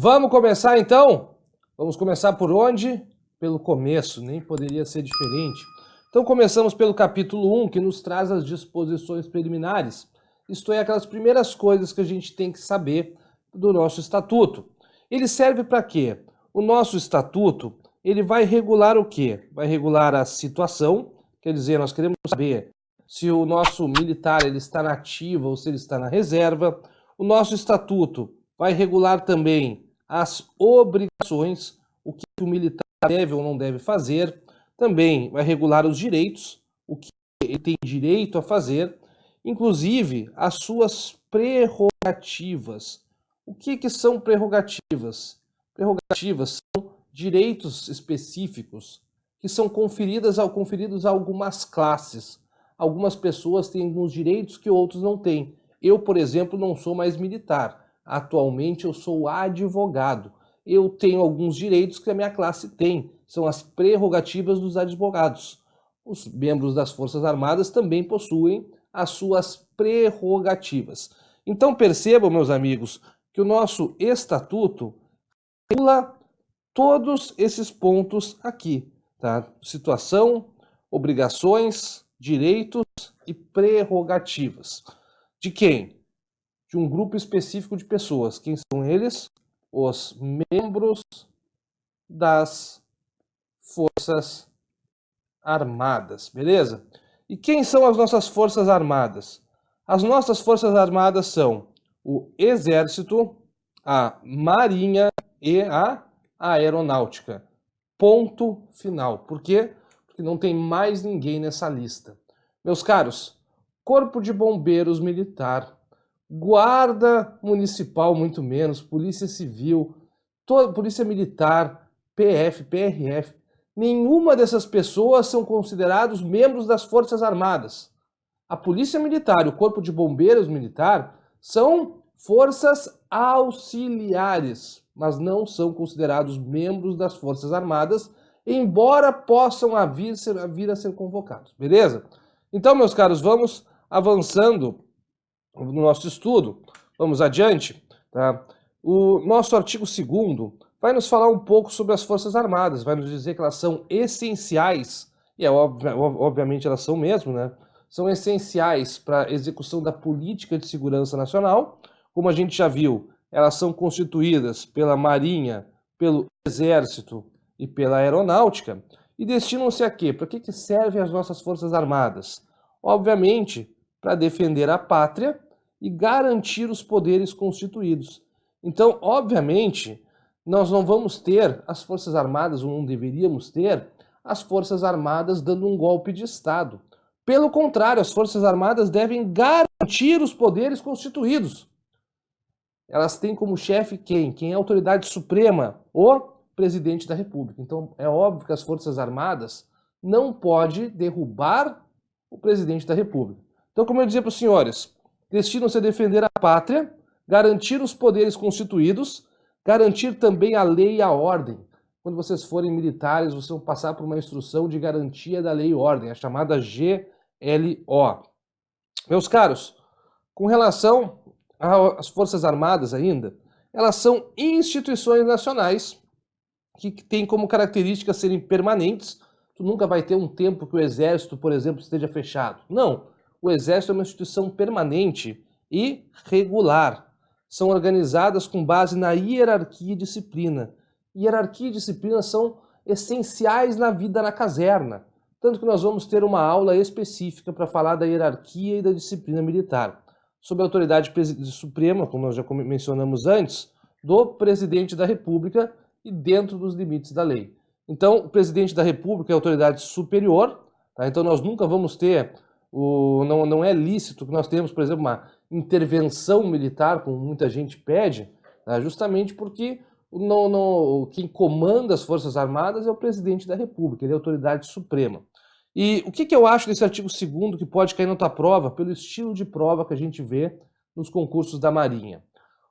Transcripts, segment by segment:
Vamos começar então? Vamos começar por onde? Pelo começo, nem poderia ser diferente. Então começamos pelo capítulo 1, que nos traz as disposições preliminares. Isto é, aquelas primeiras coisas que a gente tem que saber do nosso estatuto. Ele serve para quê? O nosso estatuto, ele vai regular o quê? Vai regular a situação, quer dizer, nós queremos saber se o nosso militar ele está na ativa ou se ele está na reserva. O nosso estatuto vai regular também as obrigações, o que o militar deve ou não deve fazer. Também vai regular os direitos, o que ele tem direito a fazer, inclusive as suas prerrogativas. O que são prerrogativas? Prerrogativas são direitos específicos que são conferidos a algumas classes. Algumas pessoas têm alguns direitos que outros não têm. Eu, por exemplo, não sou mais militar. Atualmente eu sou advogado. Eu tenho alguns direitos que a minha classe tem. São as prerrogativas dos advogados. Os membros das Forças Armadas também possuem as suas prerrogativas. Então percebam, meus amigos, que o nosso estatuto regula todos esses pontos aqui, tá? Situação, obrigações, direitos e prerrogativas. De quem? De um grupo específico de pessoas. Quem são eles? Os membros das Forças Armadas, beleza? E quem são as nossas Forças Armadas? As nossas Forças Armadas são o Exército, a Marinha e a Aeronáutica. Ponto final. Por quê? Porque não tem mais ninguém nessa lista. Meus caros, Corpo de Bombeiros Militar, Guarda Municipal, muito menos, Polícia Civil, Polícia Militar, PF, PRF, nenhuma dessas pessoas são considerados membros das Forças Armadas. A Polícia Militar e o Corpo de Bombeiros Militar são forças auxiliares, mas não são considerados membros das Forças Armadas, embora possam vir a ser convocados, beleza? Então, meus caros, vamos avançando no nosso estudo. Vamos adiante, tá? O nosso artigo 2º vai nos falar um pouco sobre as Forças Armadas, vai nos dizer que elas são essenciais, e obviamente elas são mesmo, né? São essenciais para a execução da política de segurança nacional. Como a gente já viu, elas são constituídas pela Marinha, pelo Exército e pela Aeronáutica, e destinam-se a quê? Para que servem as nossas Forças Armadas? Obviamente, para defender a pátria e garantir os poderes constituídos. Então, obviamente, nós não vamos ter as Forças Armadas, ou não deveríamos ter, as Forças Armadas dando um golpe de Estado. Pelo contrário, as Forças Armadas devem garantir os poderes constituídos. Elas têm como chefe quem? Quem é a autoridade suprema? O presidente da República. Então, é óbvio que as Forças Armadas não podem derrubar o presidente da República. Então, como eu dizia para os senhores, destinam-se a defender a pátria, garantir os poderes constituídos, garantir também a lei e a ordem. Quando vocês forem militares, vocês vão passar por uma instrução de garantia da lei e ordem, a chamada GLO. Meus caros, com relação às Forças Armadas ainda, elas são instituições nacionais que têm como característica serem permanentes. Tu nunca vai ter um tempo que o Exército, por exemplo, esteja fechado. Não. O Exército é uma instituição permanente e regular. São organizadas com base na hierarquia e disciplina. Hierarquia e disciplina são essenciais na vida na caserna. Tanto que nós vamos ter uma aula específica para falar da hierarquia e da disciplina militar. Sob a autoridade suprema, como nós já mencionamos antes, do presidente da República e dentro dos limites da lei. Então, o presidente da República é a autoridade superior, tá? Então nós nunca vamos ter, não é lícito que nós tenhamos, por exemplo, uma intervenção militar, como muita gente pede, tá? Justamente porque quem comanda as Forças Armadas é o presidente da República, ele é a autoridade suprema. E o que eu acho desse artigo 2º que pode cair na tua prova, pelo estilo de prova que a gente vê nos concursos da Marinha?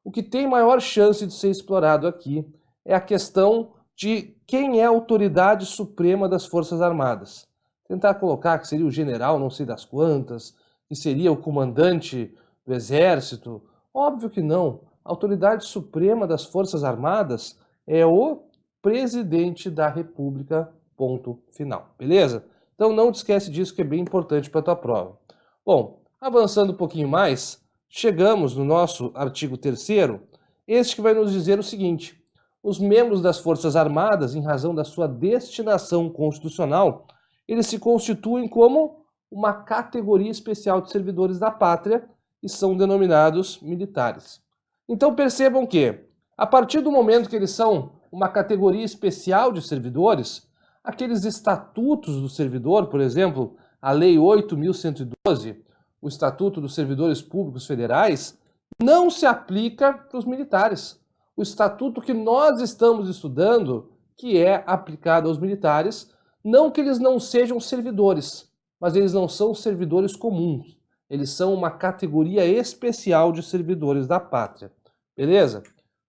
O que tem maior chance de ser explorado aqui é a questão de quem é a autoridade suprema das Forças Armadas. Tentar colocar que seria o general não sei das quantas, que seria o comandante do Exército. Óbvio que não. a autoridade suprema das Forças Armadas é o presidente da República, ponto final, beleza? Então não te esquece disso que é bem importante para a tua prova. Bom, avançando um pouquinho mais, chegamos no nosso artigo 3º, este que vai nos dizer o seguinte: os membros das Forças Armadas, em razão da sua destinação constitucional, eles se constituem como uma categoria especial de servidores da pátria e são denominados militares. Então percebam que, a partir do momento que eles são uma categoria especial de servidores, aqueles estatutos do servidor, por exemplo, a Lei 8.112, o Estatuto dos Servidores Públicos Federais, não se aplica para os militares. O estatuto que nós estamos estudando, que é aplicado aos militares, não que eles não sejam servidores, mas eles não são servidores comuns. Eles são uma categoria especial de servidores da pátria. Beleza?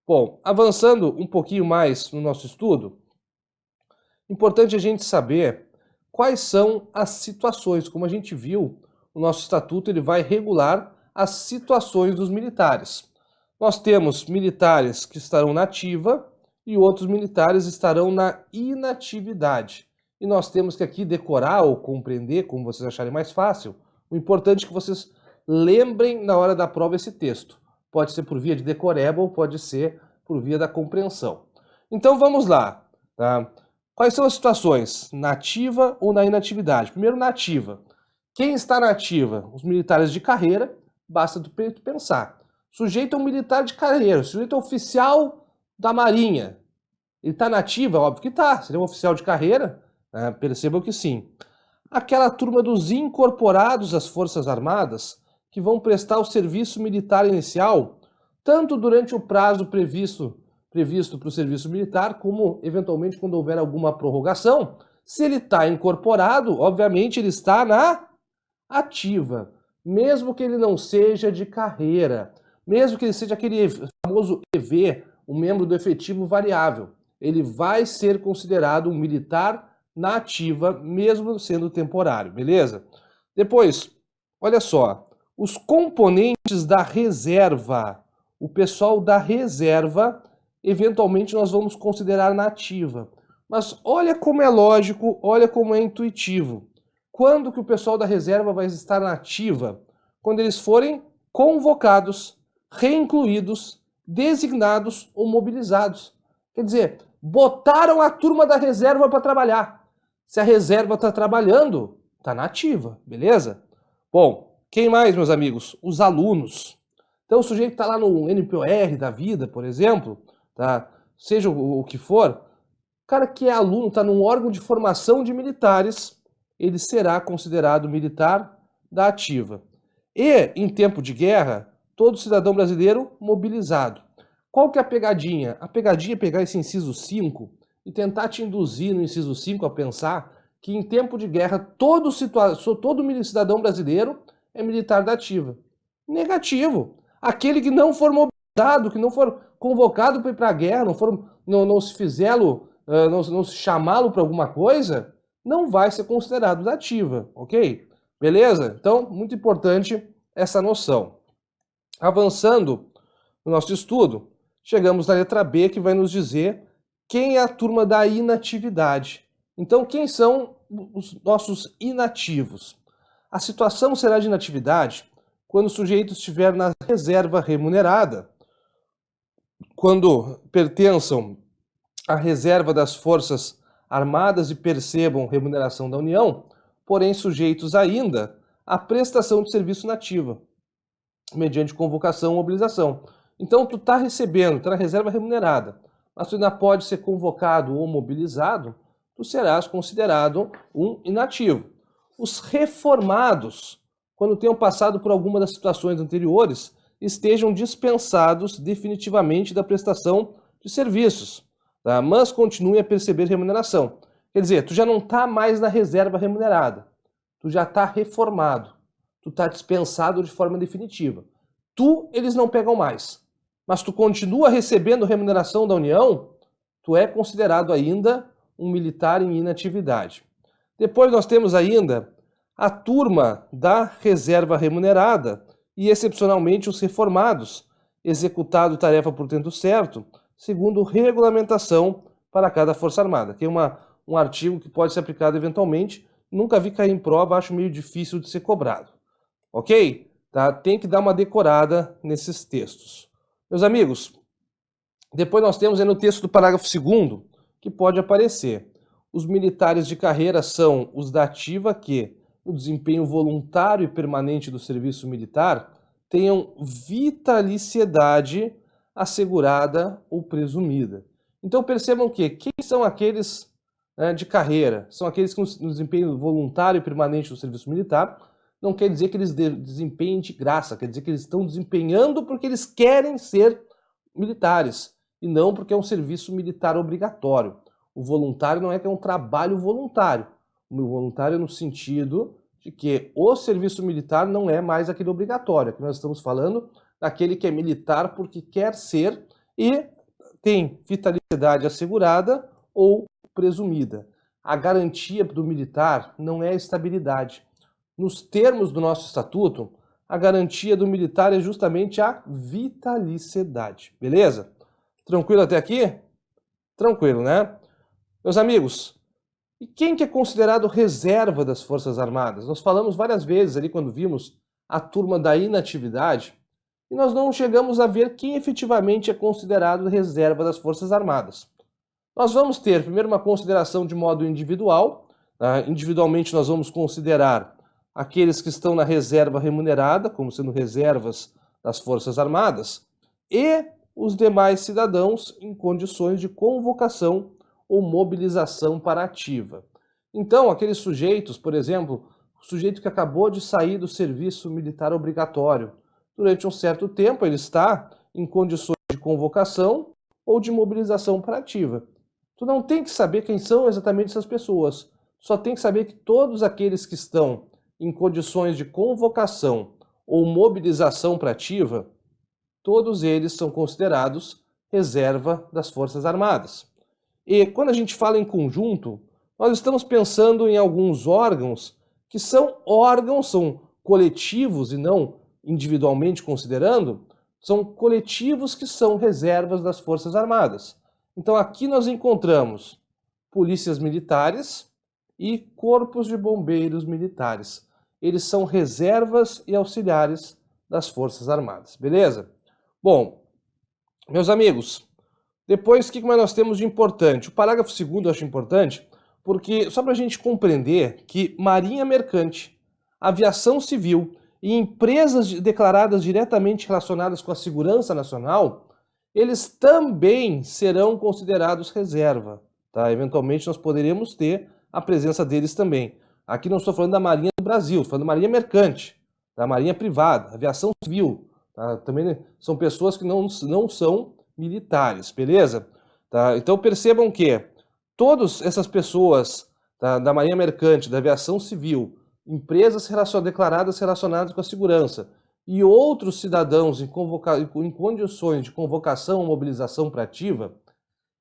Bom, avançando um pouquinho mais no nosso estudo, importante a gente saber quais são as situações. Como a gente viu, o nosso estatuto ele vai regular as situações dos militares. Nós temos militares que estarão na ativa e outros militares estarão na inatividade. E nós temos que aqui decorar ou compreender, como vocês acharem mais fácil. O importante é que vocês lembrem na hora da prova esse texto. Pode ser por via de decoreba ou pode ser por via da compreensão. Então vamos lá. Tá? Quais são as situações? Na ativa ou na inatividade? Primeiro, na ativa. Quem está na ativa? Os militares de carreira. Basta tu pensar. Sujeito é um militar de carreira, sujeito é oficial da Marinha. Ele está na ativa? Óbvio que está. Seria um oficial de carreira? Percebam que sim. Aquela turma dos incorporados às Forças Armadas, que vão prestar o serviço militar inicial, tanto durante o prazo previsto para o serviço militar, como eventualmente quando houver alguma prorrogação. Se ele está incorporado, obviamente ele está na ativa, mesmo que ele não seja de carreira, mesmo que ele seja aquele famoso EV, um membro do efetivo variável, ele vai ser considerado um militar na ativa, mesmo sendo temporário, beleza? Depois, olha só, os componentes da reserva, o pessoal da reserva, eventualmente nós vamos considerar na ativa. Mas olha como é lógico, olha como é intuitivo. Quando que o pessoal da reserva vai estar na ativa? Quando eles forem convocados, reincluídos, designados ou mobilizados. Quer dizer, botaram a turma da reserva para trabalhar. Se a reserva está trabalhando, está na ativa, beleza? Bom, quem mais, meus amigos? Os alunos. Então o sujeito está lá no NPOR da vida, por exemplo, tá? Seja o que for, o cara que é aluno, está num órgão de formação de militares, ele será considerado militar da ativa. E, em tempo de guerra, todo cidadão brasileiro mobilizado. Qual que é a pegadinha? A pegadinha é pegar esse inciso 5 e tentar te induzir no inciso 5 a pensar que em tempo de guerra todo cidadão brasileiro é militar da ativa. Negativo. Aquele que não for mobilizado, que não for convocado para ir para a guerra, não se fizê-lo, não se chamá-lo para alguma coisa, não vai ser considerado da ativa, ok? Beleza? Então, muito importante essa noção. Avançando no nosso estudo, chegamos na letra B, que vai nos dizer quem é a turma da inatividade. Então, quem são os nossos inativos? A situação será de inatividade quando o sujeito estiver na reserva remunerada, quando pertençam à reserva das Forças Armadas e percebam remuneração da União, porém sujeitos ainda à prestação de serviço na ativa, mediante convocação ou mobilização. Então, tu está recebendo, está na reserva remunerada, mas tu ainda pode ser convocado ou mobilizado, tu serás considerado um inativo. Os reformados, quando tenham passado por alguma das situações anteriores, estejam dispensados definitivamente da prestação de serviços, tá? Mas continuem a perceber remuneração. Quer dizer, tu já não está mais na reserva remunerada, tu já está reformado, tu está dispensado de forma definitiva. Eles não pegam mais, mas tu continua recebendo remuneração da União, tu é considerado ainda um militar em inatividade. Depois nós temos ainda a turma da reserva remunerada e, excepcionalmente, os reformados, executado tarefa por tempo certo, segundo regulamentação para cada Força Armada, que é um artigo que pode ser aplicado eventualmente. Nunca vi cair em prova, acho meio difícil de ser cobrado. Ok? Tá? Tem que dar uma decorada nesses textos. Meus amigos, depois nós temos aí no texto do parágrafo 2º, que pode aparecer. Os militares de carreira são os da ativa que, no desempenho voluntário e permanente do serviço militar, tenham vitaliciedade assegurada ou presumida. Então percebam que quem são aqueles de carreira? São aqueles que no desempenho voluntário e permanente do serviço militar. Não quer dizer que eles desempenhem de graça, quer dizer que eles estão desempenhando porque eles querem ser militares e não porque é um serviço militar obrigatório. O voluntário não é que é um trabalho voluntário. O voluntário é no sentido de que o serviço militar não é mais aquele obrigatório. Aqui nós estamos falando daquele que é militar porque quer ser e tem vitalidade assegurada ou presumida. A garantia do militar não é a estabilidade. Nos termos do nosso estatuto, a garantia do militar é justamente a vitaliciedade. Beleza? Tranquilo até aqui? Tranquilo, né? Meus amigos, e quem que é considerado reserva das Forças Armadas? Nós falamos várias vezes ali quando vimos a turma da inatividade e nós não chegamos a ver quem efetivamente é considerado reserva das Forças Armadas. Nós vamos ter primeiro uma consideração de modo individual. Individualmente nós vamos considerar aqueles que estão na reserva remunerada, como sendo reservas das Forças Armadas, e os demais cidadãos em condições de convocação ou mobilização para a ativa. Então, aqueles sujeitos, por exemplo, o sujeito que acabou de sair do serviço militar obrigatório, durante um certo tempo ele está em condições de convocação ou de mobilização para a ativa. Tu não tem que saber quem são exatamente essas pessoas, só tem que saber que todos aqueles que estão em condições de convocação ou mobilização para a ativa, todos eles são considerados reserva das Forças Armadas. E quando a gente fala em conjunto, nós estamos pensando em alguns órgãos que são coletivos e não individualmente considerando, são coletivos que são reservas das Forças Armadas. Então aqui nós encontramos polícias militares e corpos de bombeiros militares. Eles são reservas e auxiliares das Forças Armadas, beleza? Bom, meus amigos, depois o que mais nós temos de importante? O parágrafo 2º eu acho importante, porque só para a gente compreender que Marinha Mercante, Aviação Civil e empresas declaradas diretamente relacionadas com a segurança nacional, eles também serão considerados reserva. Tá? Eventualmente nós poderemos ter a presença deles também. Aqui não estou falando da Marinha do Brasil, estou falando da Marinha Mercante, da Marinha Privada, Aviação Civil. Tá? Também são pessoas que não são militares, beleza? Tá? Então percebam que todas essas pessoas da Marinha Mercante, da Aviação Civil, empresas declaradas relacionadas com a segurança e outros cidadãos em condições de convocação ou mobilização para ativa,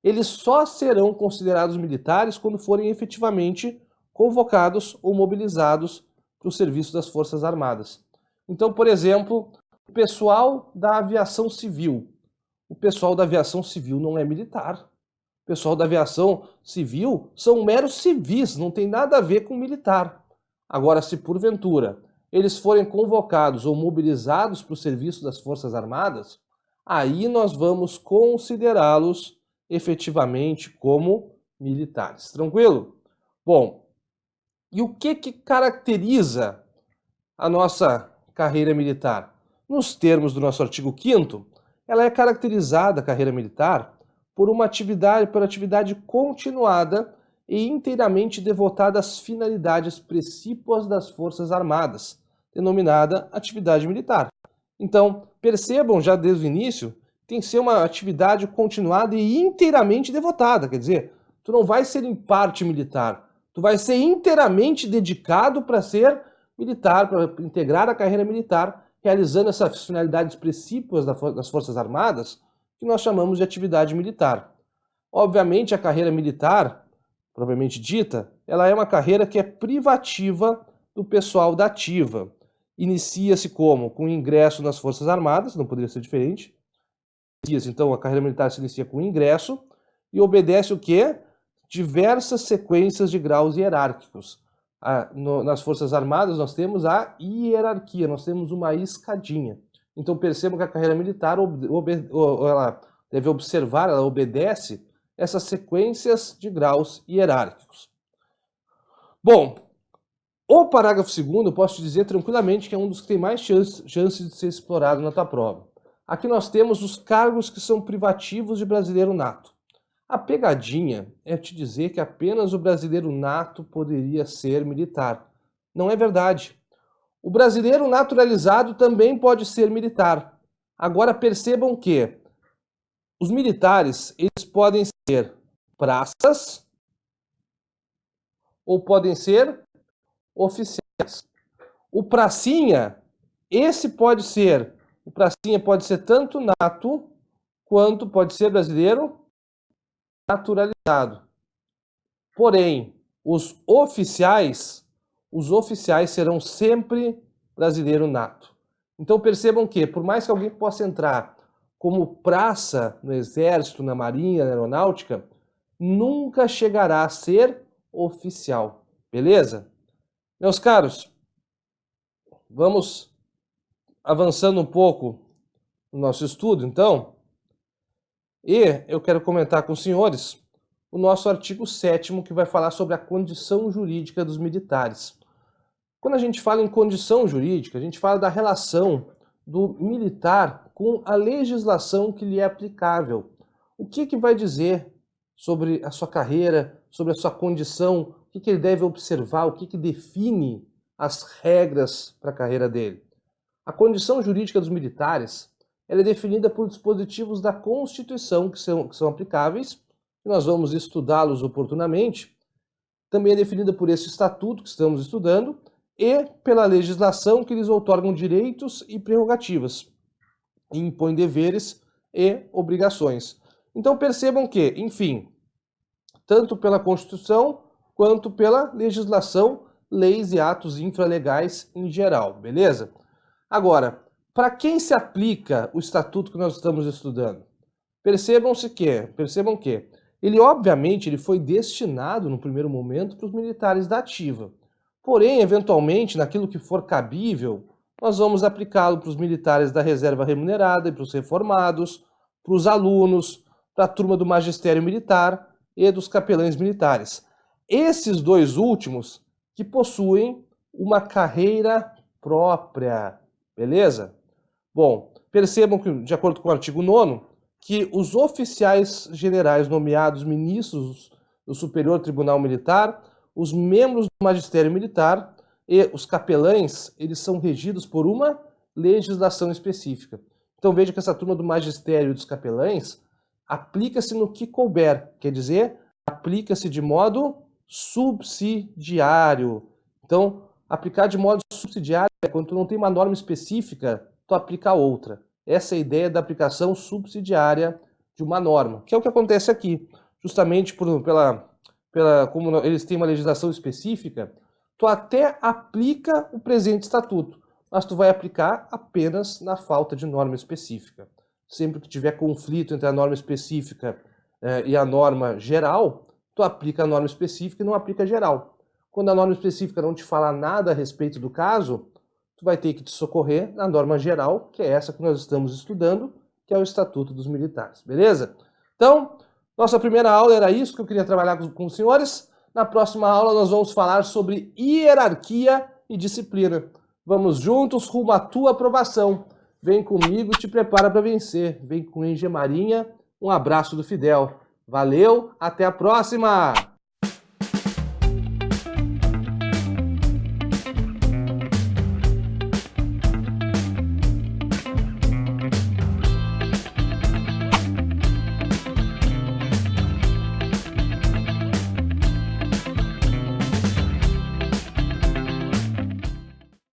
eles só serão considerados militares quando forem efetivamente convocados ou mobilizados para o serviço das Forças Armadas. Então, por exemplo, o pessoal da Aviação Civil. O pessoal da Aviação Civil não é militar. O pessoal da Aviação Civil são meros civis, não tem nada a ver com militar. Agora, se porventura eles forem convocados ou mobilizados para o serviço das Forças Armadas, aí nós vamos considerá-los efetivamente como militares. Tranquilo? Bom, e o que caracteriza a nossa carreira militar? Nos termos do nosso artigo 5º, ela é caracterizada, a carreira militar, por atividade continuada e inteiramente devotada às finalidades precípuas das Forças Armadas, denominada atividade militar. Então, percebam já desde o início, tem que ser uma atividade continuada e inteiramente devotada, quer dizer, tu não vai ser em parte militar, tu vai ser inteiramente dedicado para ser militar, para integrar a carreira militar, realizando essas finalidades precípuas das Forças Armadas, que nós chamamos de atividade militar. Obviamente, a carreira militar, propriamente dita, ela é uma carreira que é privativa do pessoal da ativa. Inicia-se como? Com ingresso nas Forças Armadas, não poderia ser diferente, então a carreira militar se inicia com o ingresso e obedece o quê? Diversas sequências de graus hierárquicos. Nas Forças Armadas nós temos a hierarquia, nós temos uma escadinha. Então percebam que a carreira militar ela deve observar, ela obedece essas sequências de graus hierárquicos. Bom, o parágrafo 2º eu posso te dizer tranquilamente que é um dos que tem mais chances de ser explorado na tua prova. Aqui nós temos os cargos que são privativos de brasileiro nato. A pegadinha é te dizer que apenas o brasileiro nato poderia ser militar. Não é verdade. O brasileiro naturalizado também pode ser militar. Agora percebam que os militares, eles podem ser praças ou podem ser oficiais. O pracinha, o pracinha pode ser tanto nato quanto pode ser brasileiro naturalizado. Porém, os oficiais serão sempre brasileiro nato. Então percebam que, por mais que alguém possa entrar como praça no Exército, na Marinha, na Aeronáutica, nunca chegará a ser oficial. Beleza? Meus caros, vamos avançando um pouco no nosso estudo, então. E eu quero comentar com os senhores o nosso artigo 7º, que vai falar sobre a condição jurídica dos militares. Quando a gente fala em condição jurídica, a gente fala da relação do militar com a legislação que lhe é aplicável. O que vai dizer sobre a sua carreira, sobre a sua condição, o que ele deve observar, o que define as regras para a carreira dele. A condição jurídica dos militares ela é definida por dispositivos da Constituição que são aplicáveis, e nós vamos estudá-los oportunamente. Também é definida por esse estatuto que estamos estudando e pela legislação que lhes outorgam direitos e prerrogativas, e impõe deveres e obrigações. Então percebam que, enfim, tanto pela Constituição quanto pela legislação, leis e atos infralegais em geral, beleza? Agora, para quem se aplica o estatuto que nós estamos estudando? Percebam que ele obviamente ele foi destinado no primeiro momento para os militares da ativa. Porém, eventualmente, naquilo que for cabível, nós vamos aplicá-lo para os militares da reserva remunerada e para os reformados, para os alunos, para a turma do magistério militar e dos capelães militares. Esses dois últimos que possuem uma carreira própria, beleza? Bom, percebam que, de acordo com o artigo 9º, que os oficiais generais nomeados ministros do Superior Tribunal Militar, os membros do magistério militar e os capelães, eles são regidos por uma legislação específica. Então veja que essa turma do magistério e dos capelães aplica-se no que couber, quer dizer, aplica-se de modo subsidiário. Então, aplicar de modo subsidiário é quando tu não tem uma norma específica, tu aplica outra. Essa é a ideia da aplicação subsidiária de uma norma, que é o que acontece aqui. Justamente como eles têm uma legislação específica, tu até aplica o presente estatuto, mas tu vai aplicar apenas na falta de norma específica. Sempre que tiver conflito entre a norma específica e a norma geral, tu aplica a norma específica e não aplica a geral. Quando a norma específica não te fala nada a respeito do caso, tu vai ter que te socorrer na norma geral, que é essa que nós estamos estudando, que é o Estatuto dos Militares, beleza? Então, nossa primeira aula era isso que eu queria trabalhar com os senhores. Na próxima aula nós vamos falar sobre hierarquia e disciplina. Vamos juntos rumo à tua aprovação. Vem comigo e te prepara para vencer. Vem com Engemarinha. Um abraço do Fidel. Valeu, até a próxima!